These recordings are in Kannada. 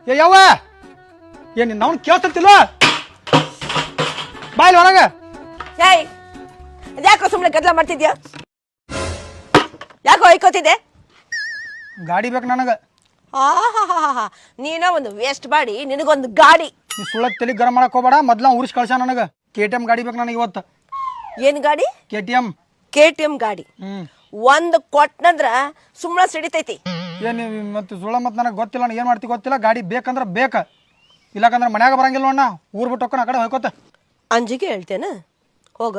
ಯಾವ ಏನ್ ನಾವು ಕೇಳ್ತಿಲ್ಲ ಬಾಯ್ಲಿ ಹೊರಗ. ಏಯ್ ಯಾಕೋ ಸುಮ್ಮನೆ ಗದ್ದಲ ಮಾಡ್ತಿದ್ಯಾ? ಯಾಕೋ ಐಕೋತಿದ್ದೆ? ಗಾಡಿ ಬೇಕು ನನಗ. ನೀನೋ ಒಂದು ವೇಸ್ಟ್ ಬಾಡಿ, ನಿನಗೊಂದು ಗಾಡಿ. ನೀ ಸುಳ್ಳ ತಲೆ ಗರಂ ಮಾಡಕ್ ಹೋಗ್ಬೇಡ. ಮೊದ್ಲ ಉರಿಸ್ ಕಳ್ಸ ನನಗ. KTM ಗಾಡಿ ಬೇಕು ನನಗೆ ಇವತ್ತು. ಏನ್ ಗಾಡಿ? KTM ಗಾಡಿ. ಒಂದು ಕೊಟ್ಟನಂದ್ರ ಸುಮ್ಮನೆ ಸಿಡಿತೈತಿ. ಏನ್ ಮತ್ತೆ ಸುಳ್ಳ ಮತ್ತೆ ನನಗೆ ಗೊತ್ತಿಲ್ಲ, ಏನ್ ಮಾಡ್ತಿ ಗೊತ್ತಿಲ್ಲ. ಗಾಡಿ ಬೇಕಂದ್ರ ಬೇಕ, ಇಲ್ಲಕಂದ್ರ ಮನ್ಯಾಗ ಬರಂಗಿಲ್ಲ ಅಣ್ಣ. ಊರ್ ಬಿಟ್ಟು ಹೋಗ್ಕೊಂಡು ಆ ಕಡೆ ಹೋಯ್ಕೋತ. ಅಂಜಿಗೆ ಹೇಳ್ತೇನ? ಹೋಗ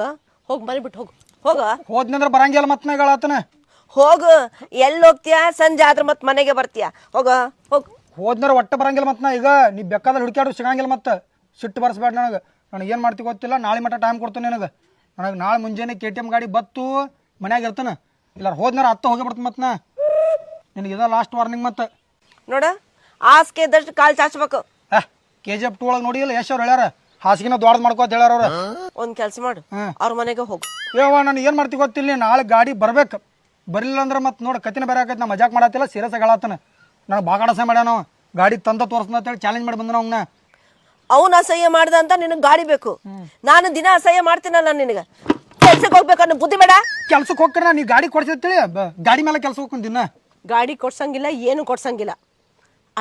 ಹೋಗ್ ಮನೆ ಬಿಟ್ಟು ಹೋಗು. ಹೋಗ ಹೋದ್ನಂದ್ರ ಬರಂಗಿಲ್ಲ ಮತ್ ಹೇಳತ್ತನ. ಹೋಗು. ಎಲ್ಲಿ ಹೋಗ್ತೀಯ? ಸಂಜೆ ಆದ್ರ ಮತ್ ಮನೆಗೆ ಬರ್ತೀಯ. ಹೋಗ ಹೋಗ್. ಹೋದ್ನರ ಒಟ್ಟ ಬರಂಗಿಲ್ಲ ಮತ್. ಈಗ ನೀ ಬೇಕಾದ್ರೆ ಹುಡುಕ್ಯಾಡು ಸಿಗಂಗಿಲ್ಲ ಮತ್ತೆ. ಸಿಟ್ಟು ಬರ್ಸ್ಬೇಡ ನನಗೆ. ನನಗೆ ಏನು ಮಾಡ್ತಿ ಗೊತ್ತಿಲ್ಲ. ನಾಳೆ ಮಟ್ಟ ಟೈಮ್ ಕೊಡ್ತೀನಿ ನನಗೆ. ನನಗೆ ನಾಳೆ ಮುಂಜಾನೆ KTM ಗಾಡಿ ಬತ್ತು ಮನ್ಯಾಗ ಇರ್ತಾನೆ. ಇಲ್ಲ ಹೋದ್ನಾರ ಹತ್ತ ಹೋಗಿ ಬಿಡ್ತು ಮತ್ತೆ. ನಿನಗೆ ಇದ ಲಾಸ್ಟ್ ವಾರ್ನಿಂಗ್ ಮತ್ತೆ. ನೋಡ ಹಾಸಿಗೆ ಇದ್ದಷ್ಟು ಕಾಲು ಚಾಚಬೇಕು. KGF 2 ಒಳಗೆ ನೋಡಿಲ್ಲ ಯಶ್ ಅವ್ರು ಹೇಳ್ಯಾರ, ಹಾಸಿಗೆನ ದೊಡ್ಡದು ಮಾಡ್ಕೋತ ಹೇಳ್ಯಾರ ಅವ್ರು. ಒಂದ್ ಕೆಲಸ ಮಾಡು, ಅವ್ರ ಮನೆಗೆ ಹೋಗು. ಏವ ನಾನು ಏನು ಮಾಡ್ತಿ ಗೊತ್ತಿಲ್ಲ. ನಾಳೆ ಗಾಡಿ ಬರ್ಬೇಕು. ಬರಲಿಲ್ಲ ಅಂದ್ರೆ ಮತ್ತೆ ನೋಡಿ ಕತ್ತಿನ ಬೇರೆ ಆಕೈತೆ. ನಾ ಮಜಾಕ್ ಮಾಡತ್ತಿಲ್ಲ, ಸೀರಿಯಸ್ ಆಗಿ ಹೇಳತ್ತಾನ. ನಾನು ಬಾಗಾಡಸ ಮಾಡ್ಯಾನ ನಾವು. ಗಾಡಿ ತಂದ ತೋರಿಸ್ನ ಅಂತೇಳಿ ಚಾಲೆಂಜ್ ಮಾಡಿ ಬಂದ ಅವನ್ನ. ಅವನು ಅಸಹ್ಯ ಮಾಡ್ದ ಅಂತ ನಿನಗೆ ಗಾಡಿ ಬೇಕು. ನಾನು ದಿನ ಅಸಹ್ಯ ಮಾಡ್ತೀನಲ್ಲ ನಿನಗೆ. ಕೆಲ್ಸಕ್ಕೆ ಹೋಗ್ಬೇಕನ್ನೋ ಬುದ್ಧಿ ಬೇಡ. ಕೆಲ್ಸಕ್ಕೆ ಹೋಗ್ಕರ ನೀ ಗಾಡಿ ಕೊಡ್ಸಿರ್ತೇಳಿ ಗಾಡಿ ಮೇಲೆ ಕೆಲಸ ಹೋಗ್ಕೊಂಡು ದಿನ. ಗಾಡಿ ಕೊಡ್ಸಂಗಿಲ್ಲ, ಏನು ಕೊಡ್ಸಂಗಿಲ್ಲ.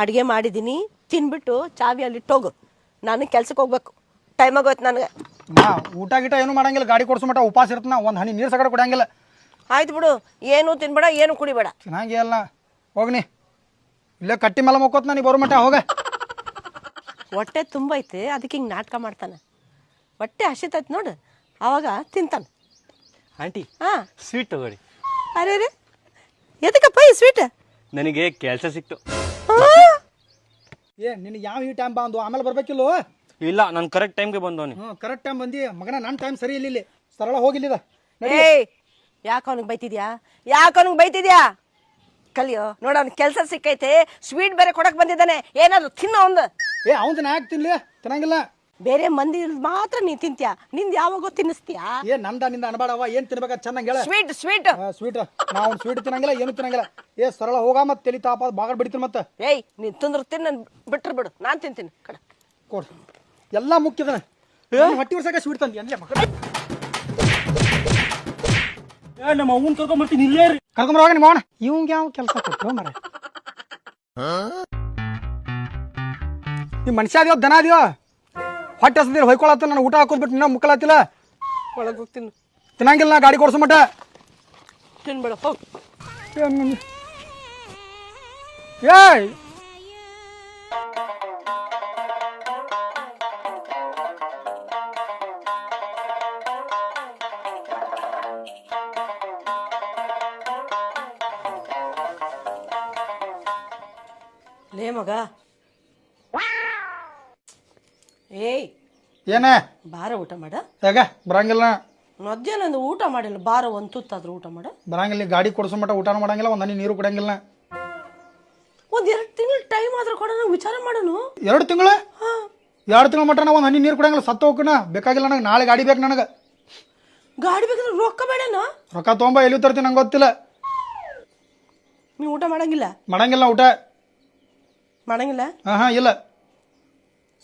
ಅಡುಗೆ ಮಾಡಿದ್ದೀನಿ, ತಿನ್ಬಿಟ್ಟು ಚಾವಿ ಅಲ್ಲಿ ಇಟ್ಟೋಗು. ನಾನು ಕೆಲ್ಸಕ್ಕೆ ಹೋಗ್ಬೇಕು. ಟೈಮ್ ಆಗೋಯ್ತು ನನಗೆ. ನಾ ಊಟ ಗೀಟ ಏನು ಮಾಡಂಗಿಲ್ಲ. ಗಾಡಿ ಕೊಡ್ಸೋ ಮಟ್ಟ ಉಪವಾಸ ಇರ್ತನ. ಒಂದು ಹನಿ ನೀರು ಸಗಡೆ ಕೊಡಂಗಿಲ್ಲ. ಆಯ್ತು ಬಿಡು, ಏನು ತಿನ್ಬೇಡ, ಏನು ಕುಡಿಬೇಡ. ಚೆನ್ನಾಗಿ ಅಲ್ಲ ಹೋಗ್ನಿ. ಇಲ್ಲೇ ಕಟ್ಟಿ ಮೇಲೆ ಮುಕ್ಕೋತ್ ನೀ ಬರೋ ಮಟ್ಟ ಹೋಗ. ಹೊಟ್ಟೆ ತುಂಬೈತೆ, ಅದಕ್ಕೆ ಹಿಂಗೆ ನಾಟಕ ಮಾಡ್ತಾನೆ. ಹೊಟ್ಟೆ ಹಸಿತೈತೆ ನೋಡು, ಆವಾಗ ತಿಂತಾನೆ. ಆಂಟಿ ಹಾಂ ಸ್ವೀಟ್ ತಗೊಳ್ಳಿ. ಅರೆ ರೇ, ಎದಕ್ಕಪ್ಪ ಈ ಸ್ವೀಟ್? ನನಗೆ ಕೆಲಸ ಸಿಕ್ತು. ಏ ನಿನಗೆ ಯಾವ ಈ ಟೈಮ್ ಬಂದು ಆಮೇಲೆ ಬರ್ಬೇಕಿಲ್ಲೋ? ಇಲ್ಲ, ನಾನು ಕರೆಕ್ಟ್ ಟೈಮ್ಗೆ ಬಂದವನಿ. ಕರೆಕ್ಟ್ ಟೈಮ್ ಬಂದಿ ಮಗನ. ನನ್ನ ಟೈಮ್ ಸರಿ ಇಲ್ಲ. ಇಲ್ಲಿ ಸರಳ ಹೋಗಿಲ್ಲಿದ. ಏಯ್ ಯಾಕೆ ಅವನಿಗೆ ಬೈತಿದ್ಯಾ? ಕಲಿಯೋ ನೋಡ, ಅವ್ನ ಕೆಲಸ ಸಿಕ್ಕೈತೆ. ಸ್ವೀಟ್ ಬೇರೆ ಕೊಡಕ್ ಬಂದಿದ್ದಾನೆ. ಏನಾದ್ರು ತಿನ್ನೋ ಒಂದು. ಅವನ್ ಯಾಕೆ ತಿನ್ಲಿ? ತಿನ್ನಂಗಿಲ್ಲ. ಬೇರೆ ಮಂದಿ ಮಾತ್ರ ನೀ ತಿಂತ್ಯಾ. ನಿಂದ ಯಾವಾಗೋ ತಿನ್ನಿಸ್ತೀಯಾ? ನಿಂದ ಅನ್ಬೇಡವ. ಏನ್ ತಿನ್ಬೇಕ ಚೆನ್ನಾಗಿ ಹೇಳ. ಸ್ವೀಟ್ ಸ್ವೀಟ್ ನಾವು ಸ್ವೀಟ್ ತಿನ್ನಂಗಿಲ್ಲ, ಏನು ತಿನ್ನಂಗಿಲ್ಲ. ಸರಳ ಹೋಗ. ಮತ್ತೆ ತಲಿ ತಾಪ ಬಾಗಡ್ ಬಿಡ್ತೀನಿ ಮತ್ತೆ. ಏಯ್ ನೀ ತಿಂದ್ರು ತಿನ್, ನನ್ ಬಿಟ್ರು ಬಿಡು, ನಾನ್ ತಿಂತೀನಿ. ಕಡ ಕೊಡ್. ಎಲ್ಲ ಮುಖ್ಯದನ. ಹೊಟ್ಟಿ ವರ್ಷಕ್ಕೆ ಸ್ವೀಟ್ ತಂದಿ ಅಂದ್ರೆ ಮಕ್ಕಳ. ನಮ್ಮ ಅವ್ವನ್ ಕರ್ಕೊಂಡ್ಬರ್ತೀನಿ. ಇಲ್ಲೇ ರೀ ಕರ್ಕೊಂಬರುವಾಗ ನಿಮ್ಮ ಅವನ ಇವಂಗ ಯಾವ ಕೆಲಸ ಕೊಟ್ಟು ಮರ. ಈ ಮನುಷ್ಯ ಅದ್ಯೋ ದನ ಅದ್ಯೋ. ಹೊಟ್ಟೆ ಹಸದಿರ ಹೊಯ್ಕೊಳತ್ತ. ನಾನು ಊಟ ಹಾಕೋದ್ಬಿಟ್ಟು ನಿನ್ನ ಮುಕ್ಕಲತ್ತಿಲ್ಲ. ಒಳಗೆ ಹೋಗ್ತೀನಿ. ತಿನ್ನಂಗಿಲ್ಲ ನಾ ಗಾಡಿ ಕೊಡ್ಸೋ ಮಟ್ಟ. ತಿನ್ಬೇಡ ಹೋಗ್. ಏಯ್ ಲೇ ಮಗ. ಏಯ್ ಏನ ಬಾರ ಊಟ ಮಾಡ. ಯಾಕ ಬರಂಗಿಲ್ಲ? ಮಧ್ಯಾಹ್ನ ಊಟ ಮಾಡಿಲ್ಲ. ಬಾರ ಒಂದು ತುತ್ತಾದ್ರೂ ಊಟ ಮಾಡ. ಬರಂಗಿಲ್ಲ. ಗಾಡಿ ಕೊಡ್ಸೋ ಮಟ್ಟ ಊಟ ಮಾಡಂಗಿಲ್ಲ. ಒಂದು ಹನಿ ನೀರು ಕೊಡಂಗಿಲ್ಲ. ಒಂದ್ 2 ತಿಂಗಳು ಟೈಮ್ ಆದ್ರೂ ಕೊಡ, ವಿಚಾರ ಮಾಡೋನು. 2 ತಿಂಗಳು? 2 ತಿಂಗಳ ಮಟ್ಟ ನಾವು ಒಂದು ಹನಿ ನೀರು ಕೊಡಂಗಿಲ್ಲ. ಸತ್ತ ಹೋಗ್ಕಣ. ಬೇಕಾಗಿಲ್ಲ ನನಗೆ. ನಾಳೆ ಗಾಡಿ ಬೇಕು ನನಗೆ. ಗಾಡಿ ಬೇಕಂದ್ರೆ ರೊಕ್ಕ ಬೇಡನಾ? ರೊಕ್ಕ ತೊಗೊಂಬ. ಎಲ್ಲಿ ತರ್ತೀನಿ ನಂಗೆ ಗೊತ್ತಿಲ್ಲ. ನೀವು ಊಟ ಮಾಡಂಗಿಲ್ಲ? ಮಾಡಂಗಿಲ್ಲ ಊಟ. ಮಾಡಂಗಿಲ್ಲ? ಇಲ್ಲ.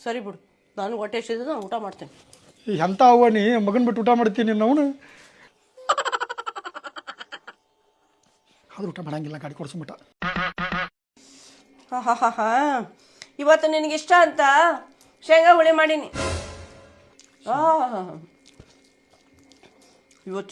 ಸರಿ ಬಿಡು, ನಾನು ಹೊಟ್ಟೆ ಹಸಿದ, ನಾನು ಊಟ ಮಾಡ್ತೇನೆ. ಎಂತ ಅವ್ವ ನೀ ಮಗನ್ ಬಿಟ್ಟು ಊಟ ಮಾಡ್ತೀನಿ ಅವನು. ಆದ್ರೂ ಊಟ ಮಾಡಂಗಿಲ್ಲ ಗಾಡಿ ಕೊಡ್ಸೋ ಮಟ್ಟ. ಇವತ್ತು ನಿನಗೆ ಇಷ್ಟ ಅಂತ ಶೇಂಗಾ ಹುಳಿ ಮಾಡೀನಿ.